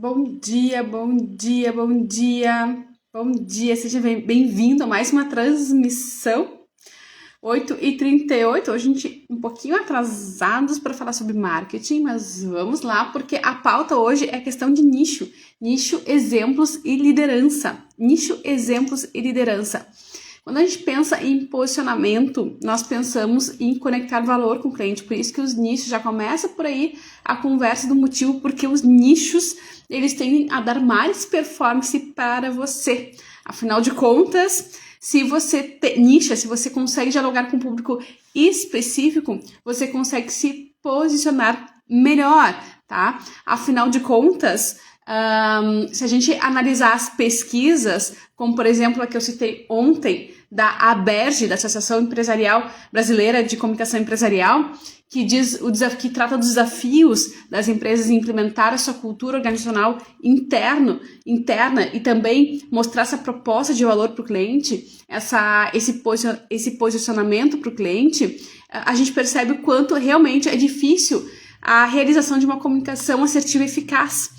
Bom dia, bom dia, bom dia, bom dia, seja bem-vindo a mais uma transmissão 8h38. Hoje a gente um pouquinho atrasados para falar sobre marketing, mas vamos lá, porque a pauta hoje é questão de nicho, exemplos e liderança, nicho, exemplos e liderança. Quando a gente pensa em posicionamento, nós pensamos em conectar valor com o cliente, por isso que os nichos, já começa por aí a conversa do motivo, porque os nichos, eles tendem a dar mais performance para você. Afinal de contas, se você nicha, se você consegue dialogar com um público específico, você consegue se posicionar melhor, tá? Afinal de contas, se a gente analisar as pesquisas, como por exemplo a que eu citei ontem, da ABERJ, da Associação Empresarial Brasileira de Comunicação Empresarial, que que trata dos desafios das empresas em implementar a sua cultura organizacional interna e também mostrar essa proposta de valor para o cliente, esse posicionamento para o cliente, a gente percebe o quanto realmente é difícil a realização de uma comunicação assertiva e eficaz.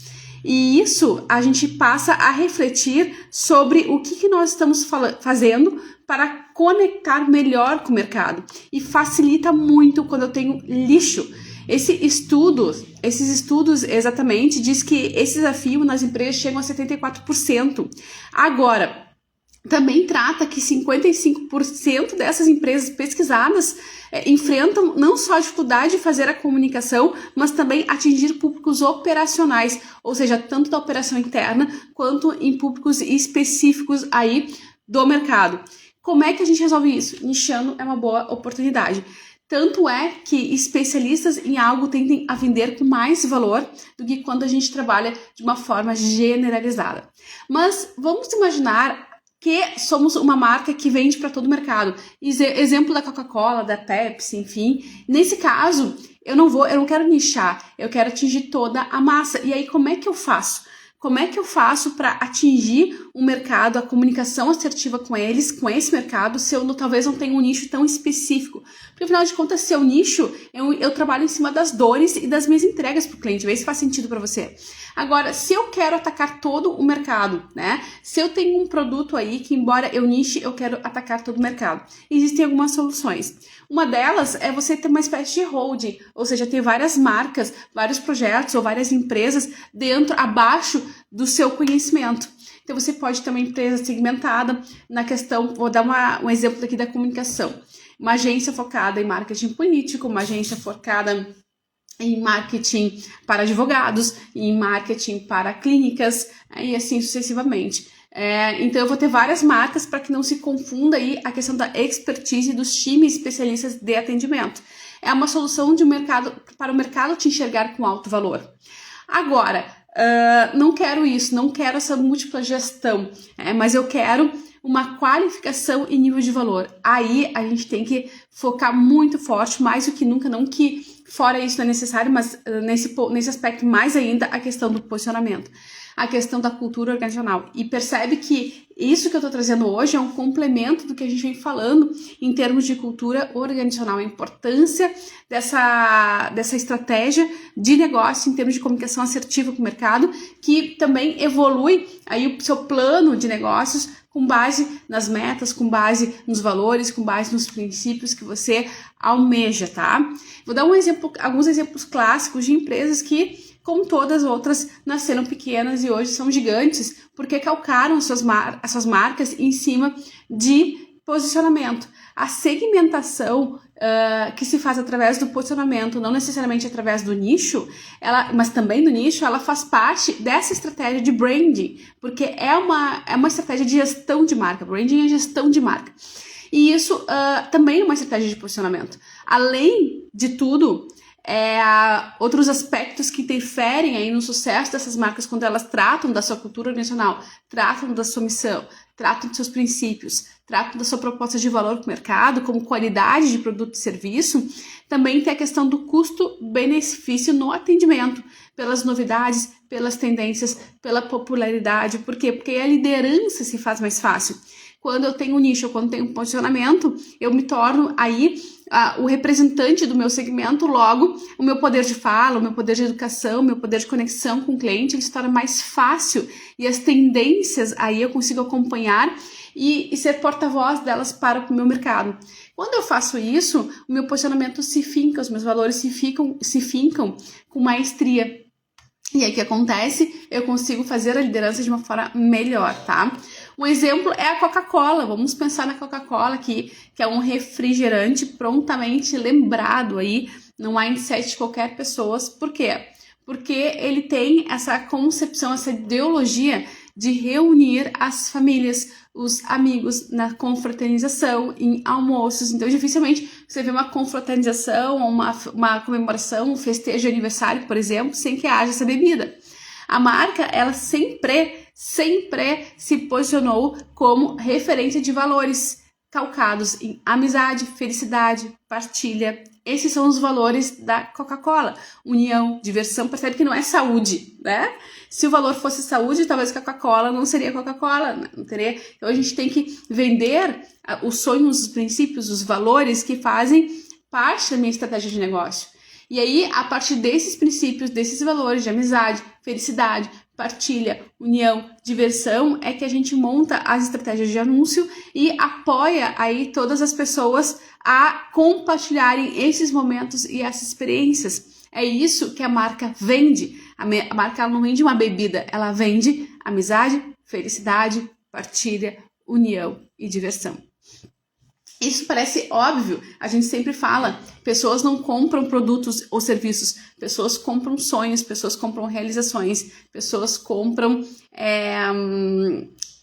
E isso a gente passa a refletir sobre o que nós estamos fazendo para conectar melhor com o mercado. E facilita muito quando eu tenho lixo. Esses estudos exatamente diz que esse desafio nas empresas chegam a 74%. Agora, também trata que 55% dessas empresas pesquisadas enfrentam não só a dificuldade de fazer a comunicação, mas também atingir públicos operacionais, ou seja, tanto da operação interna quanto em públicos específicos aí do mercado. Como é que a gente resolve isso? Nichando é uma boa oportunidade. Tanto é que especialistas em algo tendem a vender com mais valor do que quando a gente trabalha de uma forma generalizada. Mas vamos imaginar que somos uma marca que vende para todo o mercado. Exemplo da Coca-Cola, da Pepsi, enfim. Nesse caso, eu não quero nichar, eu quero atingir toda a massa. E aí, como é que eu faço? Como é que eu faço para atingir o mercado, a comunicação assertiva com eles, com esse mercado, se eu talvez não tenha um nicho tão específico? Porque, afinal de contas, seu nicho, eu trabalho em cima das dores e das minhas entregas para o cliente, vê se faz sentido para você. Agora, se eu quero atacar todo o mercado, né? Se eu tenho um produto aí que, embora eu niche, eu quero atacar todo o mercado. Existem algumas soluções. Uma delas é você ter uma espécie de holding, ou seja, ter várias marcas, vários projetos ou várias empresas abaixo do seu conhecimento. Então você pode ter uma empresa segmentada na questão, vou dar um exemplo aqui da comunicação. Uma agência focada em marketing político, uma agência focada em marketing para advogados, em marketing para clínicas e assim sucessivamente. Então eu vou ter várias marcas para que não se confunda aí a questão da expertise dos times especialistas de atendimento. É uma solução para o mercado te enxergar com alto valor. Agora, não quero isso, não quero essa múltipla gestão, mas eu quero uma qualificação e nível de valor. Aí a gente tem que focar muito forte, mais do que nunca, não que fora isso não é necessário, mas nesse aspecto mais ainda a questão do posicionamento, a questão da cultura organizacional. E percebe que isso que eu estou trazendo hoje é um complemento do que a gente vem falando em termos de cultura organizacional, a importância dessa estratégia de negócio em termos de comunicação assertiva com o mercado, que também evolui aí o seu plano de negócios com base nas metas, com base nos valores, com base nos princípios que você almeja, tá? Vou dar alguns exemplos clássicos de empresas que, como todas as outras, nasceram pequenas e hoje são gigantes, porque calcaram as suas marcas em cima de posicionamento. A segmentação que se faz através do posicionamento, não necessariamente através do nicho, mas também do nicho, ela faz parte dessa estratégia de branding, porque é uma estratégia de gestão de marca. Branding é gestão de marca. E isso também é uma estratégia de posicionamento. Além de tudo, outros aspectos que interferem aí no sucesso dessas marcas quando elas tratam da sua cultura organizacional, tratam da sua missão, tratam dos seus princípios, tratam da sua proposta de valor para o mercado, como qualidade de produto e serviço. Também tem a questão do custo-benefício no atendimento, pelas novidades, pelas tendências, pela popularidade. Por quê? Porque a liderança se faz mais fácil. quando eu tenho nicho, quando eu tenho posicionamento, eu me torno aí o representante do meu segmento, logo o meu poder de fala, o meu poder de educação, o meu poder de conexão com o cliente, ele se torna mais fácil e as tendências aí eu consigo acompanhar e ser porta-voz delas para o meu mercado. Quando eu faço isso, o meu posicionamento se finca, os meus valores se fincam com maestria. E aí o que acontece? Eu consigo fazer a liderança de uma forma melhor, tá? Um exemplo é a Coca-Cola. Vamos pensar na Coca-Cola aqui, que é um refrigerante prontamente lembrado aí no mindset de qualquer pessoa. Por quê? Porque ele tem essa concepção, essa ideologia de reunir as famílias, os amigos na confraternização, em almoços. Então, dificilmente você vê uma confraternização, uma comemoração, um festejo de aniversário, por exemplo, sem que haja essa bebida. A marca, ela sempre se posicionou como referência de valores calcados em amizade, felicidade, partilha. Esses são os valores da Coca-Cola. União, diversão, percebe que não é saúde, né? Se o valor fosse saúde, talvez a Coca-Cola não seria Coca-Cola, não teria. Então a gente tem que vender os sonhos, os princípios, os valores que fazem parte da minha estratégia de negócio. E aí, a partir desses princípios, desses valores de amizade, felicidade, partilha, união, diversão, é que a gente monta as estratégias de anúncio e apoia aí todas as pessoas a compartilharem esses momentos e essas experiências. É isso que a marca vende. A marca ela não vende uma bebida, ela vende amizade, felicidade, partilha, união e diversão. Isso parece óbvio, a gente sempre fala, pessoas não compram produtos ou serviços, pessoas compram sonhos, pessoas compram realizações, pessoas compram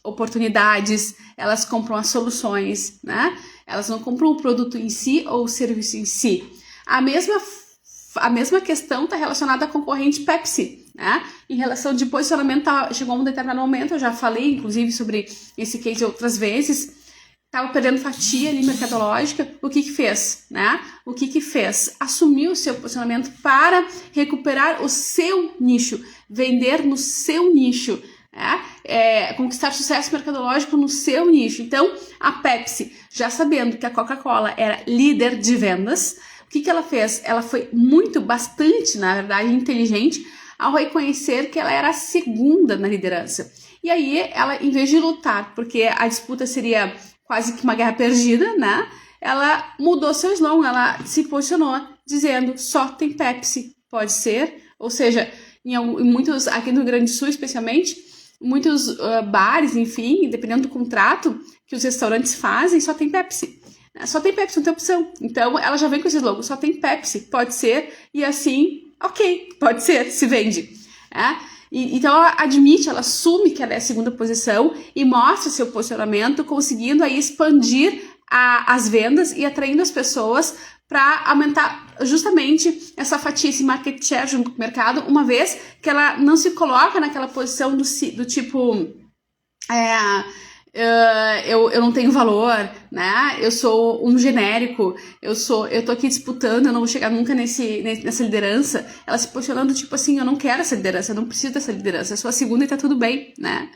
oportunidades, elas compram as soluções, né? Elas não compram o produto em si ou o serviço em si. A mesma questão está relacionada à concorrente Pepsi, né? Em relação de posicionamento, chegou um determinado momento, eu já falei inclusive sobre esse case outras vezes, estava perdendo fatia ali mercadológica, o que fez, né? O que fez? Assumiu o seu posicionamento para recuperar o seu nicho, vender no seu nicho, né? Conquistar sucesso mercadológico no seu nicho. Então, a Pepsi, já sabendo que a Coca-Cola era líder de vendas, o que ela fez? Ela foi bastante, na verdade, inteligente ao reconhecer que ela era a segunda na liderança. E aí, ela, em vez de lutar, porque a disputa seria quase que uma guerra perdida, né? Ela mudou seu slogan, ela se posicionou dizendo só tem Pepsi, pode ser. Ou seja, em muitos, aqui no Rio Grande do Sul especialmente, muitos bares, enfim, dependendo do contrato que os restaurantes fazem, só tem Pepsi. Só tem Pepsi, não tem opção. Então, ela já vem com esse slogan, só tem Pepsi, pode ser. E assim, ok, pode ser, se vende. Então ela admite, ela assume que ela é a segunda posição e mostra seu posicionamento, conseguindo aí expandir as vendas e atraindo as pessoas para aumentar justamente essa fatia, esse market share junto com o mercado, uma vez que ela não se coloca naquela posição do tipo eu não tenho valor, né? Eu sou um genérico, eu tô aqui disputando, eu não vou chegar nunca nessa liderança. Ela se posicionando tipo assim, eu não quero essa liderança, eu não preciso dessa liderança, eu sou a segunda e tá tudo bem, né?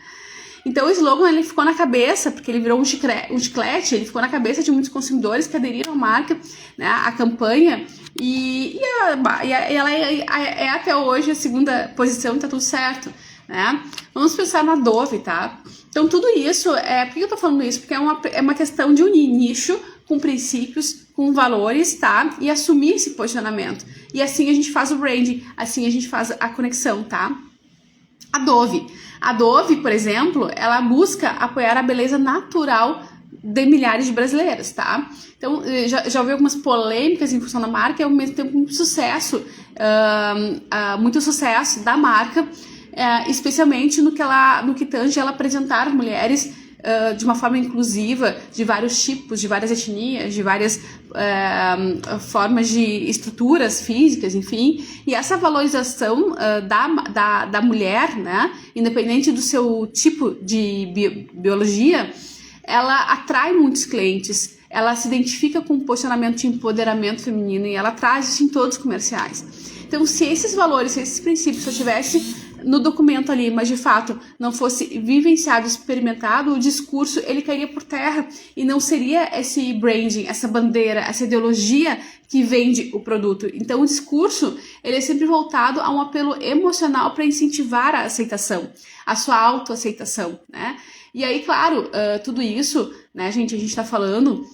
Então o slogan ele ficou na cabeça, porque ele virou um chiclete, ele ficou na cabeça de muitos consumidores que aderiram à marca, né, à campanha, e ela é até hoje a segunda posição e tá tudo certo, né? Vamos pensar na Dove, tá? Então tudo isso, por que eu tô falando isso? Porque é uma questão de unir nicho com princípios, com valores, tá? E assumir esse posicionamento. E assim a gente faz o branding, assim a gente faz a conexão, tá? A Dove, por exemplo, ela busca apoiar a beleza natural de milhares de brasileiros, tá? Então, já houve algumas polêmicas em função da marca e ao mesmo tempo muito sucesso da marca, especialmente no que tange ela apresentar mulheres de uma forma inclusiva, de vários tipos, de várias etnias, de várias formas de estruturas físicas, enfim. E essa valorização da mulher, né, independente do seu tipo de biologia, ela atrai muitos clientes, ela se identifica com um posicionamento de empoderamento feminino e ela traz isso em todos os comerciais. Então, se esses valores, se esses princípios eu tivesse no documento ali, mas de fato não fosse vivenciado, experimentado, o discurso ele cairia por terra e não seria esse branding, essa bandeira, essa ideologia que vende o produto. Então o discurso ele é sempre voltado a um apelo emocional para incentivar a aceitação, a sua autoaceitação, né? E aí, claro, tudo isso, né, gente, a gente tá falando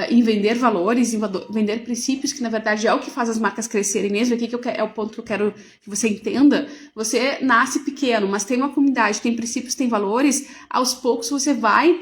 em vender valores, em vender princípios, que na verdade é o que faz as marcas crescerem mesmo. Aqui é o ponto que eu quero que você entenda. Você nasce pequeno, mas tem uma comunidade, tem princípios, tem valores, aos poucos você vai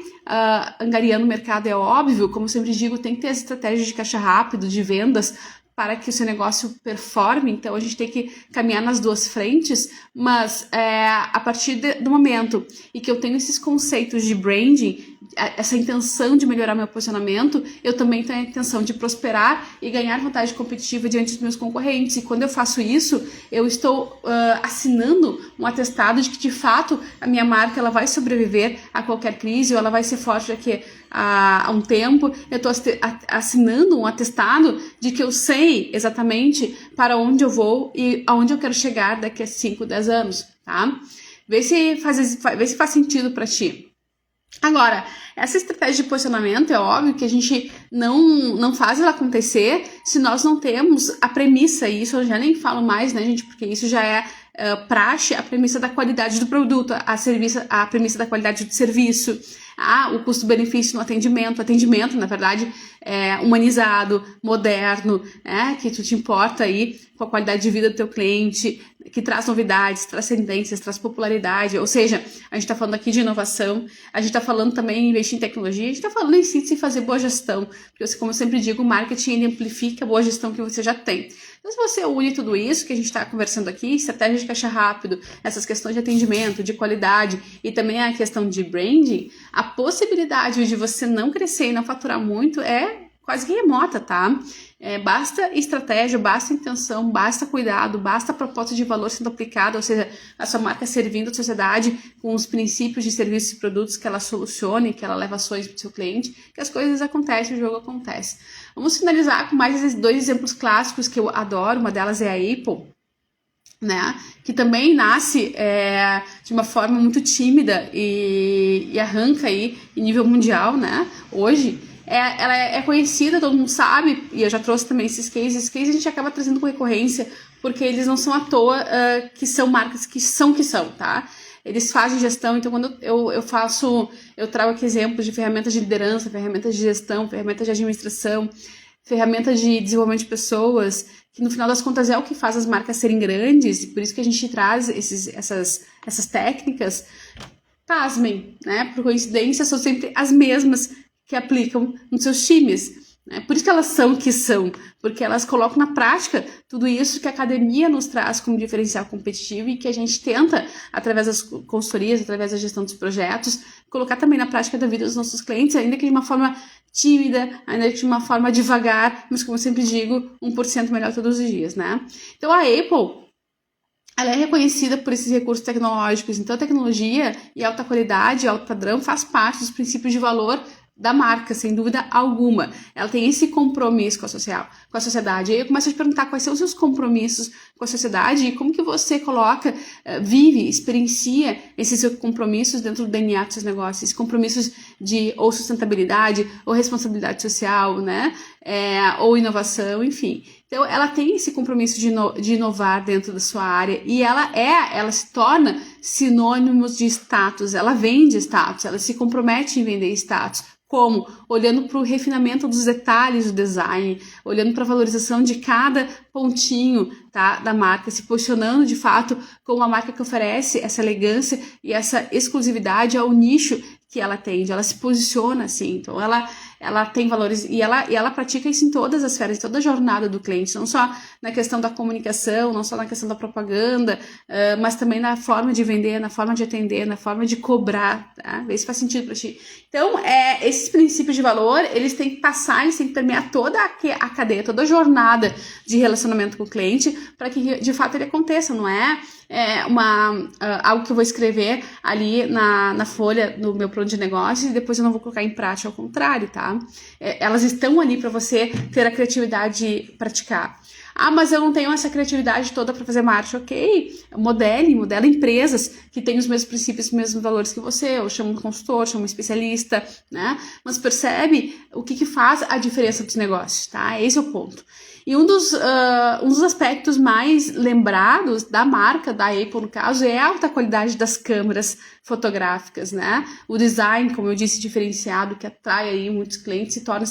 angariando o mercado, é óbvio. Como eu sempre digo, tem que ter as estratégias de caixa rápido, de vendas, para que o seu negócio performe. Então a gente tem que caminhar nas duas frentes, mas a partir do momento em que eu tenho esses conceitos de branding, essa intenção de melhorar meu posicionamento, eu também tenho a intenção de prosperar e ganhar vantagem competitiva diante dos meus concorrentes. E quando eu faço isso, eu estou assinando um atestado de que de fato a minha marca ela vai sobreviver a qualquer crise, ou ela vai ser forte daqui a um tempo. Eu estou assinando um atestado de que eu sei exatamente para onde eu vou e aonde eu quero chegar daqui a 5, 10 anos, tá? Vê se faz sentido para ti. Agora, essa estratégia de posicionamento, é óbvio que a gente não faz ela acontecer se nós não temos a premissa, e isso eu já nem falo mais, né, gente, porque isso já é praxe, a premissa da qualidade do produto, a premissa da qualidade do serviço, o custo-benefício no atendimento, na verdade, humanizado, moderno, que tu te importa aí com a qualidade de vida do teu cliente, que traz novidades, traz tendências, traz popularidade. Ou seja, a gente está falando aqui de inovação, a gente está falando também em investir em tecnologia, a gente está falando em si de fazer boa gestão, porque como eu sempre digo, o marketing ele amplifica a boa gestão que você já tem. Então, se você une tudo isso que a gente está conversando aqui, estratégia de caixa rápido, essas questões de atendimento, de qualidade e também a questão de branding, a possibilidade de você não crescer e não faturar muito é quase que remota, tá? Basta estratégia, basta intenção, basta cuidado, basta proposta de valor sendo aplicada, ou seja, a sua marca servindo a sociedade com os princípios de serviços e produtos que ela solucione, que ela leva ações para o seu cliente, que as coisas acontecem, o jogo acontece. Vamos finalizar com mais esses 2 exemplos clássicos que eu adoro. Uma delas é a Apple, né, que também nasce de uma forma muito tímida e arranca aí em nível mundial, né, hoje. Ela é conhecida, todo mundo sabe, e eu já trouxe também esses cases a gente acaba trazendo com recorrência, porque eles não são à toa que são marcas que são, tá? Eles fazem gestão, então quando eu trago aqui exemplos de ferramentas de liderança, ferramentas de gestão, ferramentas de administração, ferramentas de desenvolvimento de pessoas, que no final das contas é o que faz as marcas serem grandes, e por isso que a gente traz essas técnicas. Pasmem, né? Por coincidência, são sempre as mesmas que aplicam nos seus times, né? Por isso que elas são o que são, porque elas colocam na prática tudo isso que a academia nos traz como diferencial competitivo e que a gente tenta, através das consultorias, através da gestão dos projetos, colocar também na prática da vida dos nossos clientes, ainda que de uma forma tímida, ainda que de uma forma devagar, mas como eu sempre digo, 1% melhor todos os dias, né? Então a Apple, ela é reconhecida por esses recursos tecnológicos, então a tecnologia e alta qualidade, alto padrão faz parte dos princípios de valor da marca, sem dúvida alguma. Ela tem esse compromisso com a sociedade. E aí eu começo a te perguntar quais são os seus compromissos com a sociedade e como que você coloca, vive, experiencia esses seus compromissos dentro do DNA dos seus negócios, esses compromissos de ou sustentabilidade, ou responsabilidade social, né? Ou inovação, enfim. Então, ela tem esse compromisso de inovar dentro da sua área e ela se torna sinônimos de status, ela vende status, ela se compromete em vender status. Como? Olhando para o refinamento dos detalhes do design, olhando para a valorização de cada pontinho, tá, da marca, se posicionando de fato como uma marca que oferece essa elegância e essa exclusividade ao nicho que ela atende. Ela se posiciona assim, então ela tem valores e ela pratica isso em todas as esferas, em toda a jornada do cliente, não só na questão da comunicação, não só na questão da propaganda, mas também na forma de vender, na forma de atender, na forma de cobrar, tá? Vê se faz sentido para ti. Então, esses princípios de valor, eles têm que passar, eles têm que permear toda a cadeia, toda a jornada de relacionamento com o cliente, para que de fato ele aconteça, não é algo que eu vou escrever ali na folha no meu plano de negócio e depois eu não vou colocar em prática, ao contrário, tá? Elas estão ali para você ter a criatividade de praticar. Ah, mas eu não tenho essa criatividade toda para fazer marketing. Ok, modela empresas que têm os mesmos princípios, os mesmos valores que você, ou chama um consultor, chama um especialista, né? Mas percebe o que faz a diferença dos negócios, tá? Esse é o ponto. E um dos aspectos mais lembrados da marca, da Apple no caso, é a alta qualidade das câmeras fotográficas, né? O design, como eu disse, diferenciado, que atrai aí muitos clientes e torna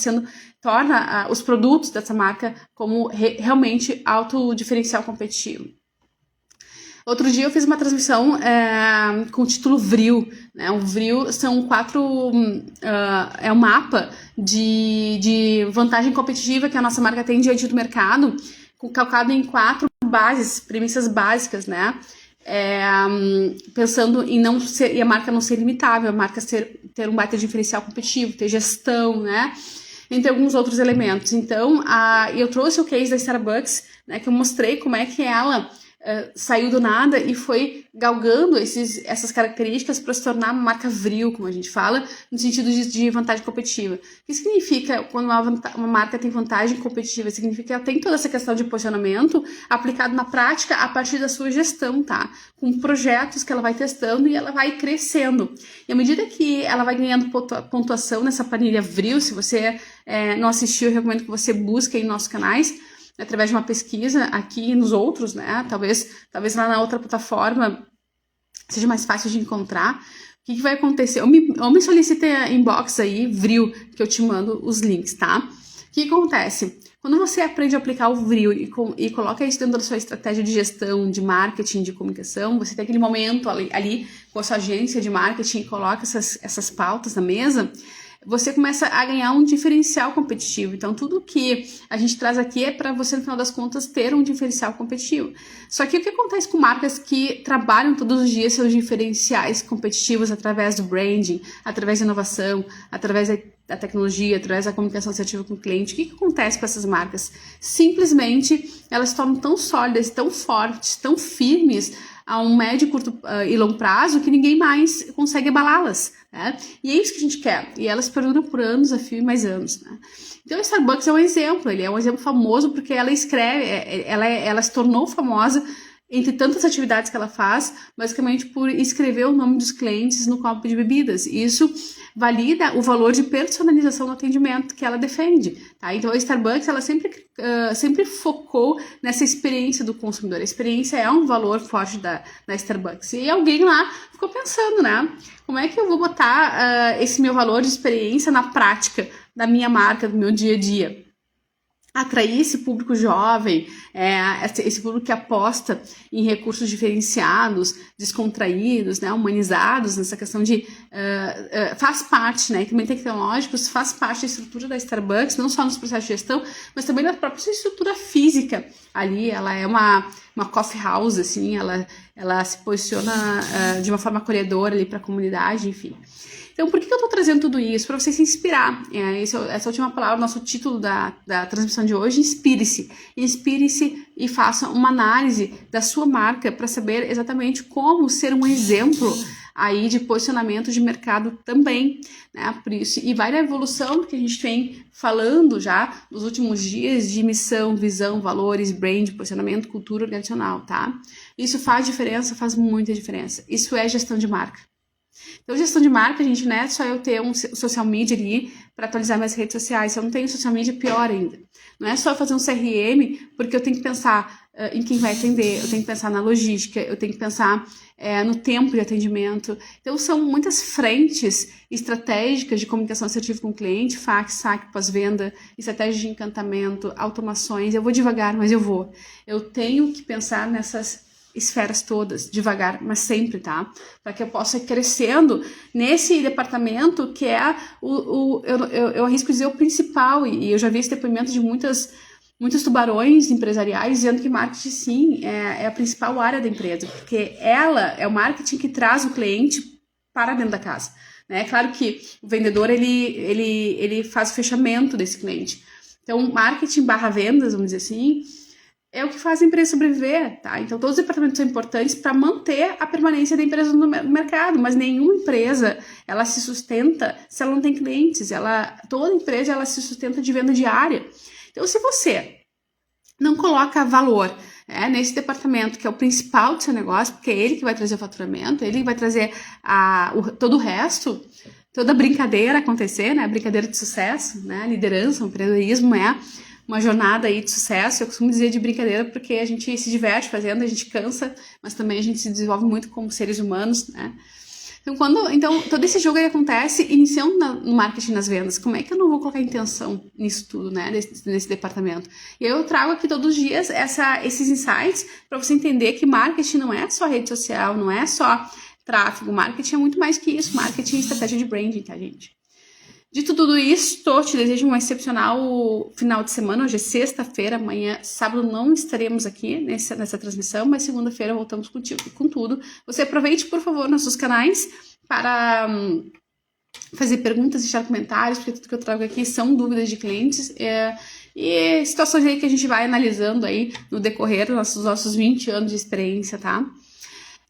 os produtos dessa marca como realmente alto diferencial competitivo. Outro dia eu fiz uma transmissão com o título VRIO, né? O VRIO são 4... é um mapa de vantagem competitiva que a nossa marca tem diante do mercado, calcado em 4 premissas básicas, né? Pensando em não ser, e a marca não ser limitável, a marca ter um baita diferencial competitivo, ter gestão, né? Entre alguns outros elementos. Então, eu trouxe o case da Starbucks, né? Que eu mostrei como é que ela saiu do nada e foi galgando essas características para se tornar uma marca vril, como a gente fala, no sentido de vantagem competitiva. O que significa quando uma marca tem vantagem competitiva? Significa que ela tem toda essa questão de posicionamento aplicado na prática a partir da sua gestão, tá? Com projetos que ela vai testando e ela vai crescendo. E à medida que ela vai ganhando pontuação nessa planilha vril, se você não assistiu, eu recomendo que você busque em nossos canais, através de uma pesquisa aqui e nos outros, né? Talvez lá na outra plataforma seja mais fácil de encontrar. O que vai acontecer? Ou me solicita inbox aí, vril, que eu te mando os links, tá? O que acontece? Quando você aprende a aplicar o vril e coloca isso dentro da sua estratégia de gestão, de marketing, de comunicação, você tem aquele momento ali com a sua agência de marketing e coloca essas pautas na mesa, você começa a ganhar um diferencial competitivo. Então, tudo que a gente traz aqui é para você, no final das contas, ter um diferencial competitivo. Só que o que acontece com marcas que trabalham todos os dias seus diferenciais competitivos através do branding, através da inovação, através da tecnologia, através da comunicação assertiva com o cliente? O que acontece com essas marcas? Simplesmente, elas se tornam tão sólidas, tão fortes, tão firmes a um médio, curto e longo prazo que ninguém mais consegue abalá-las, né? E é isso que a gente quer. E elas perduram por anos, a fio e mais anos, né? Então, o Starbucks é um exemplo. Ele é um exemplo famoso porque ela ela se tornou famosa entre tantas atividades que ela faz, basicamente por escrever o nome dos clientes no copo de bebidas. E isso valida o valor de personalização do atendimento que ela defende, tá? Então, a Starbucks, ela sempre focou nessa experiência do consumidor. A experiência é um valor forte da Starbucks. E alguém lá ficou pensando, né? Como é que eu vou botar esse meu valor de experiência na prática da minha marca, do meu dia a dia? Atrair esse público jovem, esse público que aposta em recursos diferenciados, descontraídos, né, humanizados, nessa questão de faz parte, né, também tecnológicos, faz parte da estrutura da Starbucks, não só nos processos de gestão, mas também na própria estrutura física. Ali ela é uma coffee house, assim, ela se posiciona de uma forma acolhedora ali para a comunidade, enfim. Então, por que eu tô trazendo tudo isso? Para você se inspirar. Essa última palavra, nosso título da transmissão de hoje, inspire-se. Inspire-se e faça uma análise da sua marca para saber exatamente como ser um exemplo aí de posicionamento de mercado também, né? Por isso, e vai na evolução que a gente vem falando já nos últimos dias de missão, visão, valores, brand, posicionamento, cultura organizacional, tá? Isso faz diferença, faz muita diferença. Isso é gestão de marca. Então, gestão de marca, gente, não é só eu ter um social media ali para atualizar minhas redes sociais. Se eu não tenho social media, pior ainda. Não é só fazer um CRM, porque eu tenho que pensar em quem vai atender, eu tenho que pensar na logística, eu tenho que pensar no tempo de atendimento. Então, são muitas frentes estratégicas de comunicação assertiva com o cliente, fax, saque, pós-venda, estratégia de encantamento, automações. Eu vou devagar, mas eu vou. Eu tenho que pensar nessas esferas todas, devagar, mas sempre, tá? Para que eu possa ir crescendo nesse departamento que é eu arrisco dizer o principal, e eu já vi esse depoimento de muitos tubarões empresariais dizendo que marketing, sim, é a principal área da empresa, porque ela é o marketing que traz o cliente para dentro da casa, né? Claro que o vendedor, ele faz o fechamento desse cliente. Então, marketing / vendas, vamos dizer assim, é o que faz a empresa sobreviver, tá? Então, todos os departamentos são importantes para manter a permanência da empresa no mercado, mas nenhuma empresa, ela se sustenta se ela não tem clientes. Toda empresa, ela se sustenta de venda diária. Então, se você não coloca valor nesse departamento, que é o principal do seu negócio, porque é ele que vai trazer o faturamento, ele que vai trazer todo o resto, toda a brincadeira acontecer, né? A brincadeira de sucesso, né? A liderança, o empreendedorismo é uma jornada aí de sucesso. Eu costumo dizer de brincadeira porque a gente se diverte fazendo, a gente cansa, mas também a gente se desenvolve muito como seres humanos, né? Então, todo esse jogo aí acontece iniciando no marketing, nas vendas. Como é que eu não vou colocar intenção nisso tudo, né? Nesse departamento? E eu trago aqui todos os dias esses insights para você entender que marketing não é só rede social, não é só tráfego. Marketing é muito mais que isso. Marketing é estratégia de branding, tá, gente? Dito tudo isso, te desejo um excepcional final de semana. Hoje é sexta-feira, amanhã, sábado, não estaremos aqui nessa transmissão, mas segunda-feira voltamos com tudo. Você aproveite, por favor, nossos canais para fazer perguntas, deixar comentários, porque tudo que eu trago aqui são dúvidas de clientes e situações aí que a gente vai analisando aí no decorrer dos nossos 20 anos de experiência, tá?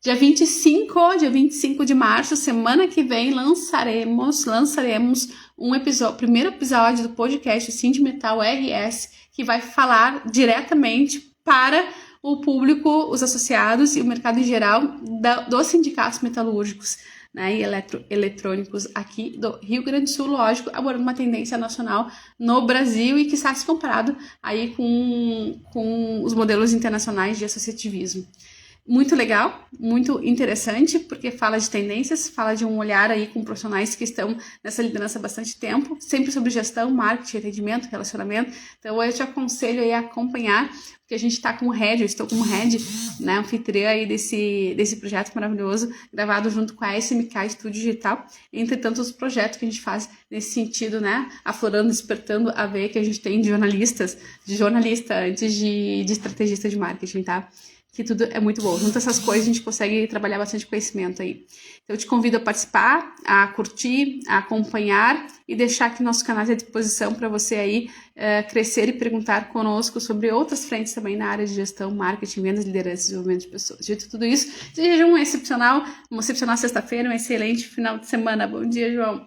Dia 25 de março, semana que vem, lançaremos primeiro episódio do podcast Sindmetal RS, que vai falar diretamente para o público, os associados e o mercado em geral dos sindicatos metalúrgicos, né, e eletrônicos aqui do Rio Grande do Sul, lógico, abordando uma tendência nacional no Brasil e que está se comparado aí com os modelos internacionais de associativismo. Muito legal, muito interessante, porque fala de tendências, fala de um olhar aí com profissionais que estão nessa liderança há bastante tempo, sempre sobre gestão, marketing, atendimento, relacionamento. Então eu te aconselho aí a acompanhar, porque a gente está como head, eu estou como head, né, anfitriã aí desse projeto maravilhoso, gravado junto com a SMK Estúdio Digital, entre tantos projetos que a gente faz nesse sentido, né, aflorando, despertando a veia que a gente tem de jornalista antes de estrategista de marketing, tá? Que tudo é muito bom. Junto essas coisas, a gente consegue trabalhar bastante conhecimento aí. Então, eu te convido a participar, a curtir, a acompanhar e deixar aqui nossos canais à disposição para você aí crescer e perguntar conosco sobre outras frentes também na área de gestão, marketing, vendas, liderança e desenvolvimento de pessoas. Dito tudo isso, desejo uma excepcional sexta-feira, um excelente final de semana. Bom dia, João.